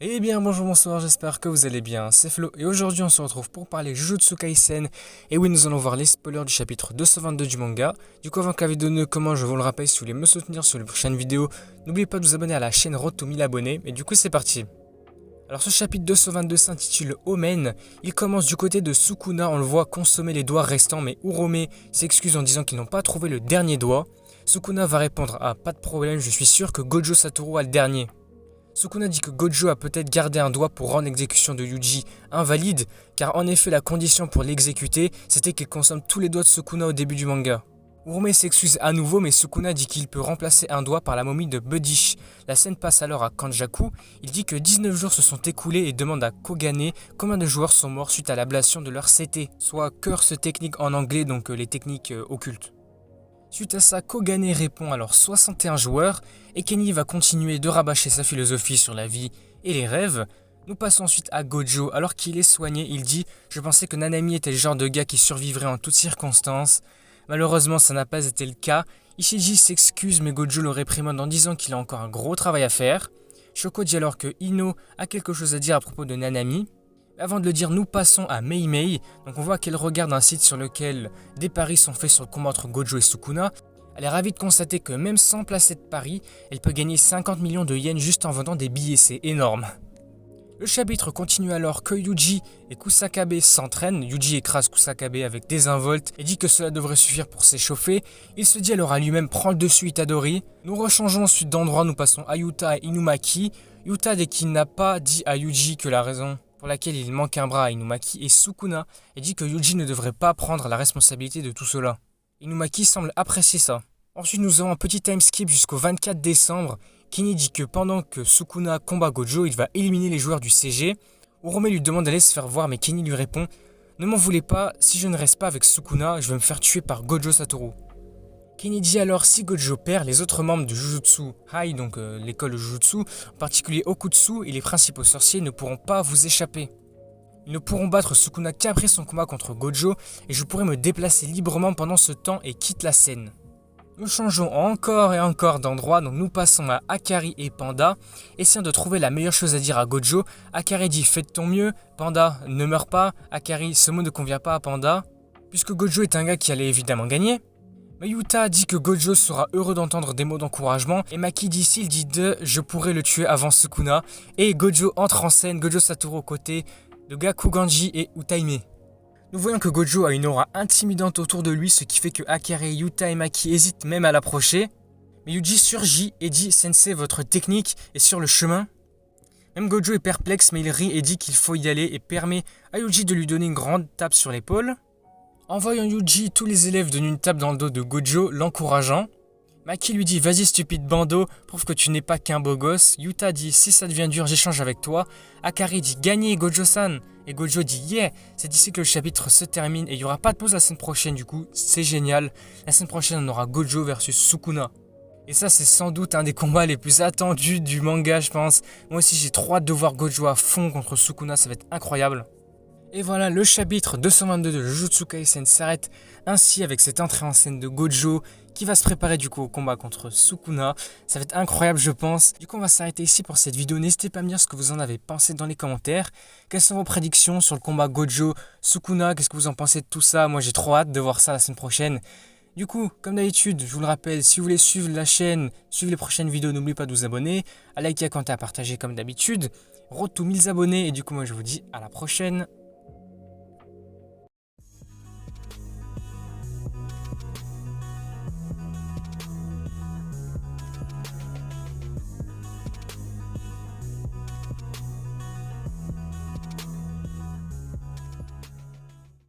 Eh bien bonjour, bonsoir, j'espère que vous allez bien, c'est Flo et aujourd'hui on se retrouve pour parler Jujutsu Kaisen. Et oui, nous allons voir les spoilers du chapitre 222 du manga. Du coup, avant que la vidéo ne commence, je vous le rappelle, si vous voulez me soutenir sur les prochaines vidéos, n'oubliez pas de vous abonner à la chaîne Road to 1000 abonnés. Et du coup c'est parti. Alors ce chapitre 222 s'intitule Omen. Il commence du côté de Sukuna, on le voit consommer les doigts restants, mais Urome s'excuse en disant qu'ils n'ont pas trouvé le dernier doigt. Sukuna va répondre: ah, pas de problème, je suis sûr que Gojo Satoru a le dernier. Sukuna dit que Gojo a peut-être gardé un doigt pour rendre l'exécution de Yuji invalide, car en effet la condition pour l'exécuter, c'était qu'il consomme tous les doigts de Sukuna au début du manga. Urome s'excuse à nouveau, mais Sukuna dit qu'il peut remplacer un doigt par la momie de Budish. La scène passe alors à Kanjaku, il dit que 19 jours se sont écoulés et demande à Kogane combien de joueurs sont morts suite à l'ablation de leur CT, soit curse technique en anglais, donc les techniques occultes. Suite à ça, Kogane répond alors 61 joueurs, et Kenny va continuer de rabâcher sa philosophie sur la vie et les rêves. Nous passons ensuite à Gojo, alors qu'il est soigné, il dit: je pensais que Nanami était le genre de gars qui survivrait en toutes circonstances. Malheureusement, ça n'a pas été le cas. Ishiji s'excuse, mais Gojo le réprimande en disant qu'il a encore un gros travail à faire. Shoko dit alors que Ino a quelque chose à dire à propos de Nanami. Avant de le dire, nous passons à Mei Mei. Donc on voit qu'elle regarde un site sur lequel des paris sont faits sur le combat entre Gojo et Sukuna. Elle est ravie de constater que même sans placer de paris, elle peut gagner 50 millions de yens juste en vendant des billets, c'est énorme. Le chapitre continue alors que Yuji et Kusakabe s'entraînent. Yuji écrase Kusakabe avec désinvolte et dit que cela devrait suffire pour s'échauffer. Il se dit alors à lui-même: prends le dessus Itadori. Nous rechangeons ensuite d'endroit, nous passons à Yuta et Inumaki. Yuta dit qu'il n'a pas dit à Yuji que la raison pour laquelle il manque un bras à Inumaki et Sukuna, et dit que Yuji ne devrait pas prendre la responsabilité de tout cela. Inumaki semble apprécier ça. Ensuite nous avons un petit time skip jusqu'au 24 décembre. Kenny dit que pendant que Sukuna combat Gojo, il va éliminer les joueurs du CG. Urome lui demande d'aller se faire voir, mais Kenny lui répond: ne m'en voulez pas, si je ne reste pas avec Sukuna, je vais me faire tuer par Gojo Satoru. Kenny dit alors: si Gojo perd, les autres membres de Jujutsu High, donc l'école de Jujutsu, en particulier Okutsu et les principaux sorciers, ne pourront pas vous échapper. Ils ne pourront battre Sukuna qu'après son combat contre Gojo, et je pourrai me déplacer librement pendant ce temps et quitte la scène. Nous changeons encore et encore d'endroit, donc nous passons à Akari et Panda, essayant de trouver la meilleure chose à dire à Gojo. Akari dit: fais de ton mieux, Panda, ne meurs pas. Akari: ce mot ne convient pas à Panda, puisque Gojo est un gars qui allait évidemment gagner. Yuta dit que Gojo sera heureux d'entendre des mots d'encouragement, et Maki d'ici, il dit je pourrais le tuer avant Sukuna, et Gojo entre en scène, Gojo Satoru aux côtés de Gakuganji et Utaime. Nous voyons que Gojo a une aura intimidante autour de lui, ce qui fait que Akari, Yuta et Maki hésitent même à l'approcher. Mais Yuji surgit et dit: Sensei, votre technique est sur le chemin. Même Gojo est perplexe, mais il rit et dit qu'il faut y aller, et permet à Yuji de lui donner une grande tape sur l'épaule. En voyant Yuji, tous les élèves donnent une tape dans le dos de Gojo, l'encourageant. Maki lui dit: vas-y stupide bando, prouve que tu n'es pas qu'un beau gosse. Yuta dit: si ça devient dur, j'échange avec toi. Akari dit: gagné Gojo-san. Et Gojo dit: yeah. C'est ici que le chapitre se termine et il n'y aura pas de pause la semaine prochaine, du coup c'est génial. La semaine prochaine on aura Gojo versus Sukuna. Et ça c'est sans doute un des combats les plus attendus du manga, je pense. Moi aussi j'ai trop hâte de voir Gojo à fond contre Sukuna, ça va être incroyable. Et voilà, le chapitre 222 de Jujutsu Kaisen s'arrête ainsi avec cette entrée en scène de Gojo qui va se préparer du coup au combat contre Sukuna. Ça va être incroyable je pense. Du coup on va s'arrêter ici pour cette vidéo. N'hésitez pas à me dire ce que vous en avez pensé dans les commentaires. Quelles sont vos prédictions sur le combat Gojo-Sukuna? Qu'est-ce que vous en pensez de tout ça? Moi j'ai trop hâte de voir ça la semaine prochaine. Du coup, comme d'habitude, je vous le rappelle, si vous voulez suivre la chaîne, suivre les prochaines vidéos, n'oubliez pas de vous abonner, à liker, à commenter, à partager comme d'habitude. Road to 1000 abonnés et du coup moi je vous dis à la prochaine.